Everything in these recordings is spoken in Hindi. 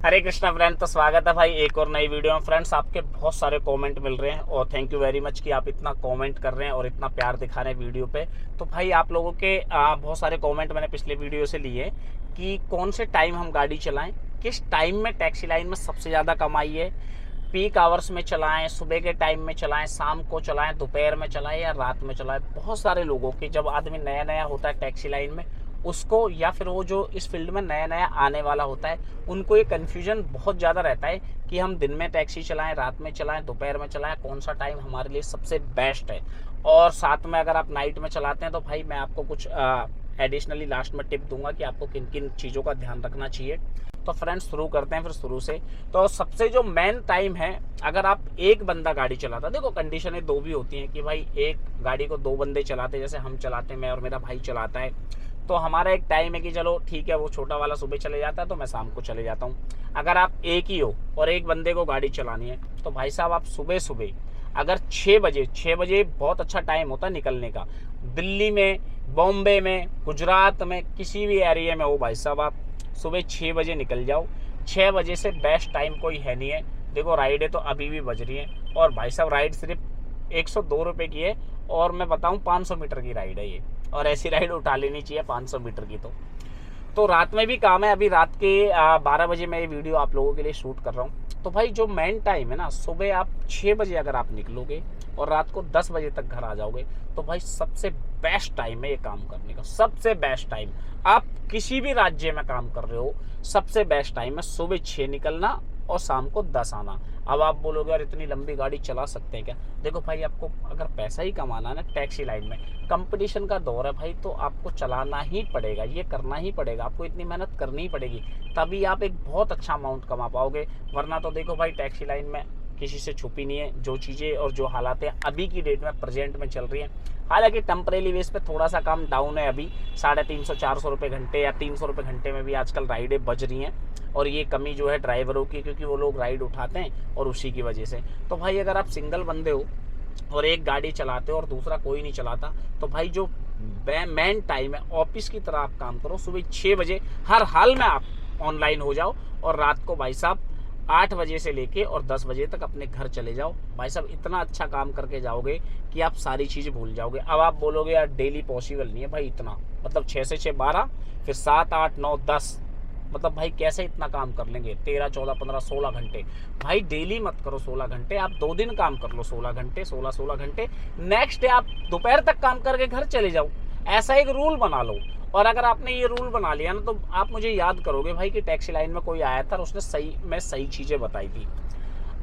हरे कृष्णा फ्रेंड, तो स्वागत है भाई एक और नई वीडियो में। फ्रेंड्स, आपके बहुत सारे कमेंट मिल रहे हैं और थैंक यू वेरी मच कि आप इतना कमेंट कर रहे हैं और इतना प्यार दिखा रहे हैं वीडियो पे। तो भाई आप लोगों के बहुत सारे कमेंट मैंने पिछले वीडियो से लिए कि कौन से टाइम हम गाड़ी चलाएं, किस टाइम में टैक्सी लाइन में सबसे ज़्यादा कमाई है, पीक आवर्स में चलाएं, सुबह के टाइम में चलाएं, शाम को चलाएं, दोपहर में चलाएं या रात में चलाएं। बहुत सारे लोगों के, जब आदमी नया नया होता है टैक्सी लाइन में, उसको या फिर वो जो इस फील्ड में नया नया आने वाला होता है, उनको ये कन्फ्यूजन बहुत ज़्यादा रहता है कि हम दिन में टैक्सी चलाएं, रात में चलाएं, दोपहर में चलाएं, कौन सा टाइम हमारे लिए सबसे बेस्ट है। और साथ में अगर आप नाइट में चलाते हैं तो भाई मैं आपको कुछ एडिशनली लास्ट में टिप दूंगा कि आपको किन किन चीज़ों का ध्यान रखना चाहिए। तो फ्रेंड्स शुरू करते हैं फिर शुरू से। तो सबसे जो मेन टाइम है, अगर आप एक बंदा गाड़ी चलाता, देखो कंडीशनें दो भी होती हैं कि भाई एक गाड़ी को दो बंदे चलाते, जैसे हम चलाते हैं, मैं और मेरा भाई चलाता है, तो हमारा एक टाइम है कि चलो ठीक है, वो छोटा वाला सुबह चले जाता है तो मैं शाम को चले जाता हूँ। अगर आप एक ही हो और एक बंदे को गाड़ी चलानी है तो भाई साहब आप सुबह सुबह अगर 6 बजे बहुत अच्छा टाइम होता है निकलने का। दिल्ली में, बॉम्बे में, गुजरात में, किसी भी एरिया में हो भाई साहब, आप सुबह 6 बजे निकल जाओ। 6 बजे से बेस्ट टाइम कोई है नहीं है। देखो राइडें तो अभी भी बज रही हैं और भाई साहब राइड सिर्फ 102 रुपये की है और मैं बताऊं 500 मीटर की राइड है ये, और ऐसी राइड उठा लेनी चाहिए 500 मीटर की। तो रात में भी काम है। अभी रात के 12 बजे मैं ये वीडियो आप लोगों के लिए शूट कर रहा हूँ। तो भाई जो मेन टाइम है ना, सुबह आप 6 बजे अगर आप निकलोगे और रात को 10 बजे तक घर आ जाओगे तो भाई सबसे बेस्ट टाइम है ये काम करने का। सबसे बेस्ट टाइम, आप किसी भी राज्य में काम कर रहे हो, सबसे बेस्ट टाइम है सुबह 6 निकलना और शाम को 10 आना। अब आप बोलोगे यार इतनी लंबी गाड़ी चला सकते हैं क्या? देखो भाई, आपको अगर पैसा ही कमाना है ना टैक्सी लाइन में, कंपटीशन का दौर है भाई, तो आपको चलाना ही पड़ेगा, ये करना ही पड़ेगा, आपको इतनी मेहनत करनी ही पड़ेगी, तभी आप एक बहुत अच्छा अमाउंट कमा पाओगे। वरना तो देखो भाई, टैक्सी लाइन में किसी से छुपी नहीं है, जो चीज़ें और जो हालातें अभी की डेट में प्रेजेंट में चल रही हैं। हालांकि टेम्परेरी बेस पे थोड़ा सा काम डाउन है, अभी 350-400 रुपये घंटे या 300 रुपये घंटे में भी आजकल राइडें बज रही हैं। और ये कमी जो है ड्राइवरों की, क्योंकि वो लोग राइड उठाते हैं और उसी की वजह से। तो भाई अगर आप सिंगल बंदे हो और एक गाड़ी चलाते हो और दूसरा कोई नहीं चलाता, तो भाई जो मेन टाइम है ऑफिस की तरह आप काम करो। सुबह 6 बजे हर हाल में आप ऑनलाइन हो जाओ और रात को भाई साहब 8 बजे से लेके और 10 बजे तक अपने घर चले जाओ। भाई साहब इतना अच्छा काम करके जाओगे कि आप सारी चीज़ें भूल जाओगे। अब आप बोलोगे यार डेली पॉसिबल नहीं है भाई इतना, मतलब 6 से 6 12, फिर 7 8 9 10, मतलब भाई कैसे इतना काम कर लेंगे? 13 14 15 16 घंटे। भाई डेली मत करो 16 घंटे, आप 2 दिन काम कर लो 16 घंटे, 16 घंटे। नेक्स्ट डे आप दोपहर तक काम करके घर चले जाओ। ऐसा एक रूल बना लो। और अगर आपने ये रूल बना लिया ना, तो आप मुझे याद करोगे भाई कि टैक्सी लाइन में कोई आया था और उसने सही चीज़ें बताई थी।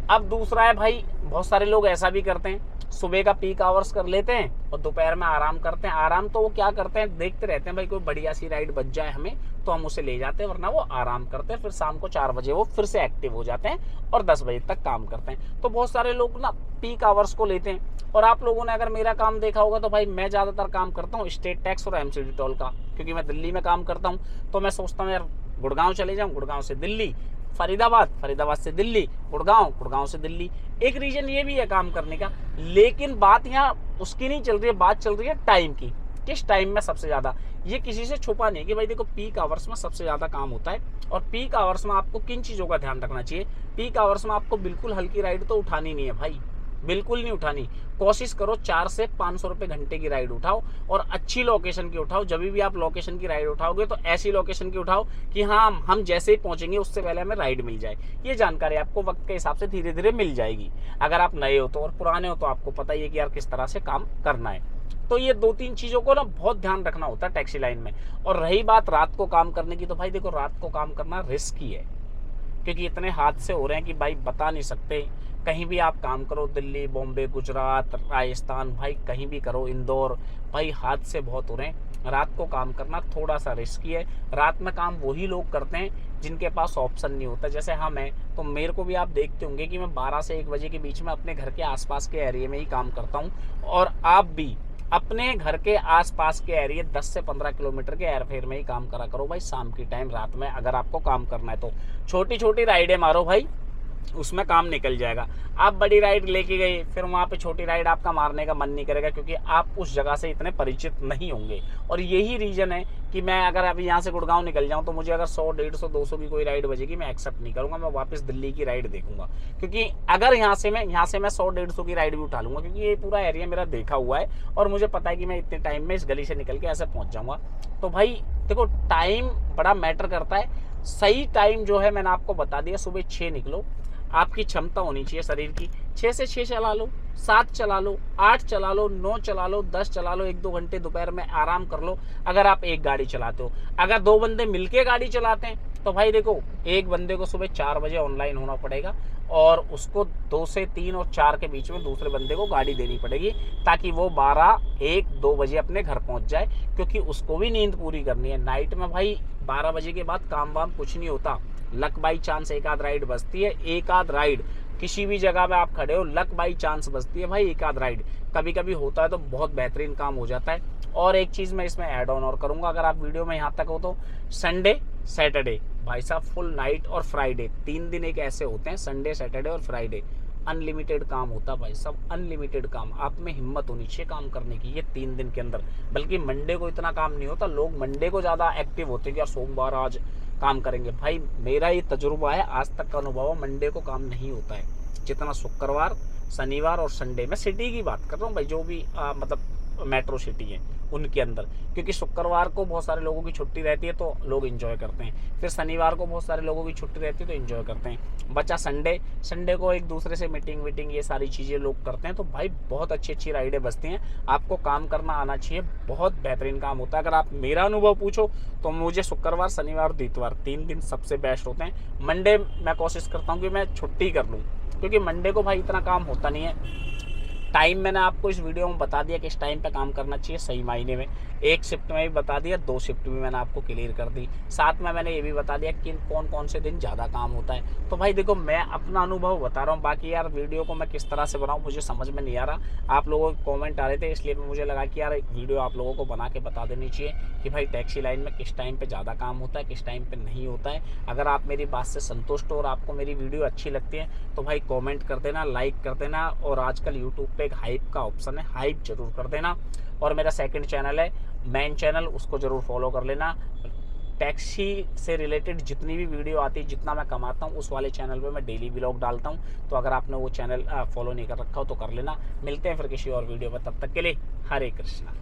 अब दूसरा है भाई, बहुत सारे लोग ऐसा भी करते हैं, सुबह का पीक आवर्स कर लेते हैं और दोपहर में आराम करते हैं। आराम तो वो क्या करते हैं, देखते रहते हैं भाई कोई बढ़िया सी राइड बच जाए हमें तो हम उसे ले जाते हैं, वरना वो आराम करते हैं। फिर शाम को 4 बजे वो फिर से एक्टिव हो जाते हैं और 10 बजे तक काम करते हैं। तो बहुत सारे लोग ना पीक आवर्स को लेते हैं। और आप लोगों ने अगर मेरा काम देखा होगा तो भाई मैं ज़्यादातर काम करता हूँ स्टेट टैक्स और एमसीडी टोल का, क्योंकि मैं दिल्ली में काम करता हूँ। तो मैं सोचता हूँ यार गुड़गांव चले जाऊँ, गुड़गांव से दिल्ली, फरीदाबाद से दिल्ली, गुड़गांव से दिल्ली। एक रीजन ये भी है काम करने का। लेकिन बात यहाँ उसकी नहीं चल रही है, बात चल रही है टाइम की। किस टाइम में सबसे ज़्यादा, ये किसी से छुपा नहीं कि भाई देखो पीक आवर्स में सबसे ज़्यादा काम होता है। और पीक आवर्स में आपको किन चीज़ों का ध्यान रखना चाहिए? पीक आवर्स में आपको बिल्कुल हल्की राइड तो उठानी नहीं है भाई, बिल्कुल नहीं उठानी। कोशिश करो 4 से 500 रुपये घंटे की राइड उठाओ और अच्छी लोकेशन की उठाओ। जब भी आप लोकेशन की राइड उठाओगे तो ऐसी लोकेशन की उठाओ कि हाँ, हम जैसे ही पहुंचेंगे उससे पहले हमें राइड मिल जाए। ये जानकारी आपको वक्त के हिसाब से धीरे धीरे मिल जाएगी। अगर आप नए हो तो, और पुराने हो तो आपको पता ही है कि यार किस तरह से काम करना है। तो ये 2-3 चीज़ों को ना बहुत ध्यान रखना होता है टैक्सी लाइन में। और रही बात रात को काम करने की, तो भाई देखो रात को काम करना रिस्की है, क्योंकि इतने हादसे हो रहे हैं कि भाई बता नहीं सकते। कहीं भी आप काम करो, दिल्ली, बॉम्बे, गुजरात, राजस्थान, भाई कहीं भी करो, इंदौर, भाई हादसे बहुत हो रहे हैं। रात को काम करना थोड़ा सा रिस्की है। रात में काम वही लोग करते हैं जिनके पास ऑप्शन नहीं होता। जैसे हम हैं तो मेरे को भी आप देखते होंगे कि मैं 12 से 1 बजे के बीच में अपने घर के आसपास के एरिया में ही काम करता हूँ। और आप भी अपने घर के आसपास के एरिया 10 से 15 किलोमीटर के एयरफेयर में ही काम करा करो भाई। शाम की टाइम, रात में अगर आपको काम करना है तो छोटी छोटी राइडें मारो भाई, उसमें काम निकल जाएगा। आप बड़ी राइड लेके गए, फिर वहाँ पे छोटी राइड आपका मारने का मन नहीं करेगा, क्योंकि आप उस जगह से इतने परिचित नहीं होंगे। और यही रीज़न है कि मैं अगर अभी यहाँ से गुड़गांव निकल जाऊँ तो मुझे अगर 100, 150, 200 की कोई राइड बजेगी, मैं एक्सेप्ट नहीं करूँगा, मैं वापस दिल्ली की राइड देखूंगा। क्योंकि अगर यहाँ से मैं 100, 150 की राइड भी उठा लूँगा, क्योंकि ये पूरा एरिया मेरा देखा हुआ है और मुझे पता है कि मैं इतने टाइम में इस गली से निकल के ऐसे पहुँच जाऊँगा। तो भाई देखो, टाइम बड़ा मैटर करता है। सही टाइम जो है मैंने आपको बता दिया, सुबह 6 निकलो। आपकी क्षमता होनी चाहिए शरीर की, 6 से 6 चला लो, 7 चला लो, 8 चला लो, 9 चला लो, 10 चला लो, 1-2 घंटे दोपहर में आराम कर लो। अगर आप एक गाड़ी चलाते हो, अगर 2 बंदे मिलके गाड़ी चलाते हैं तो भाई देखो, एक बंदे को सुबह 4 बजे ऑनलाइन होना पड़ेगा और उसको 2 से 3 और 4 के बीच में दूसरे बंदे को गाड़ी देनी पड़ेगी, ताकि वो 12, 1, 2 बजे अपने घर पहुंच जाए, क्योंकि उसको भी नींद पूरी करनी है। नाइट में भाई 12 बजे के बाद काम वाम कुछ नहीं होता। लक बाई चांस एक आध राइड बजती है, एक आध राइड किसी भी जगह पे आप खड़े हो, लक बाई चांस बजती है भाई, एक आध राइड कभी कभी होता है, तो बहुत बेहतरीन काम हो जाता है। और एक चीज़ मैं इसमें ऐड ऑन और करूंगा, अगर आप वीडियो में यहाँ तक हो तो संडे, सैटरडे भाई साहब फुल नाइट, और फ्राइडे, 3 दिन एक ऐसे होते हैं, संडे, सैटरडे और फ्राइडे, अनलिमिटेड काम होता है भाई साहब, अनलिमिटेड काम। आप में हिम्मत होनी चाहिए काम करने की ये 3 दिन के अंदर। बल्कि मंडे को इतना काम नहीं होता, लोग मंडे को ज़्यादा एक्टिव होते हैं कि यार सोमवार आज काम करेंगे। भाई मेरा ये तजुर्बा है, आज तक का अनुभव है, मंडे को काम नहीं होता है जितना शुक्रवार, शनिवार और संडे। मैं सिटी की बात कर रहा हूँ भाई, जो भी मतलब मेट्रो सिटी है उनके अंदर, क्योंकि शुक्रवार को बहुत सारे लोगों की छुट्टी रहती है तो लोग एंजॉय करते हैं, फिर शनिवार को बहुत सारे लोगों की छुट्टी रहती है तो एंजॉय करते हैं। बचा संडे, संडे को एक दूसरे से मीटिंग ये सारी चीज़ें लोग करते हैं। तो भाई बहुत अच्छी अच्छी राइडें बजती हैं, आपको काम करना आना चाहिए, बहुत बेहतरीन काम होता है। अगर आप मेरा अनुभव पूछो तो मुझे शुक्रवार, शनिवार और इतवार 3 दिन सबसे बेस्ट होते हैं। मंडे मैं कोशिश करता हूँ कि मैं छुट्टी कर लूँ, क्योंकि मंडे को भाई इतना काम होता नहीं है। टाइम मैंने आपको इस वीडियो में बता दिया कि इस टाइम पे काम करना चाहिए सही मायने में। 1 शिफ्ट में भी बता दिया, 2 शिफ्ट भी मैंने आपको क्लियर कर दी। साथ में मैंने ये भी बता दिया कि कौन कौन से दिन ज़्यादा काम होता है। तो भाई देखो, मैं अपना अनुभव बता रहा हूँ, बाकी यार वीडियो को मैं किस तरह से बनाऊँ मुझे समझ में नहीं आ रहा। आप लोगों के कॉमेंट आ रहे थे, इसलिए मुझे लगा कि यार वीडियो आप लोगों को बना के बता देनी चाहिए कि भाई टैक्सी लाइन में किस टाइम पर ज़्यादा काम होता है, किस टाइम पर नहीं होता है। अगर आप मेरी बात से संतुष्ट हो और आपको मेरी वीडियो अच्छी लगती है तो भाई कॉमेंट कर देना, लाइक कर देना, और आजकल यूट्यूब पर एक हाइप का ऑप्शन है, हाइप जरूर कर देना। और मेरा सेकंड चैनल है मेन चैनल, उसको जरूर फॉलो कर लेना। टैक्सी से रिलेटेड जितनी भी वीडियो आती है, जितना मैं कमाता हूँ, उस वाले चैनल पे मैं डेली व्लॉग डालता हूँ। तो अगर आपने वो चैनल फॉलो नहीं कर रखा हो तो कर लेना। मिलते हैं फिर किसी और वीडियो में, तब तक के लिए हरे कृष्णा।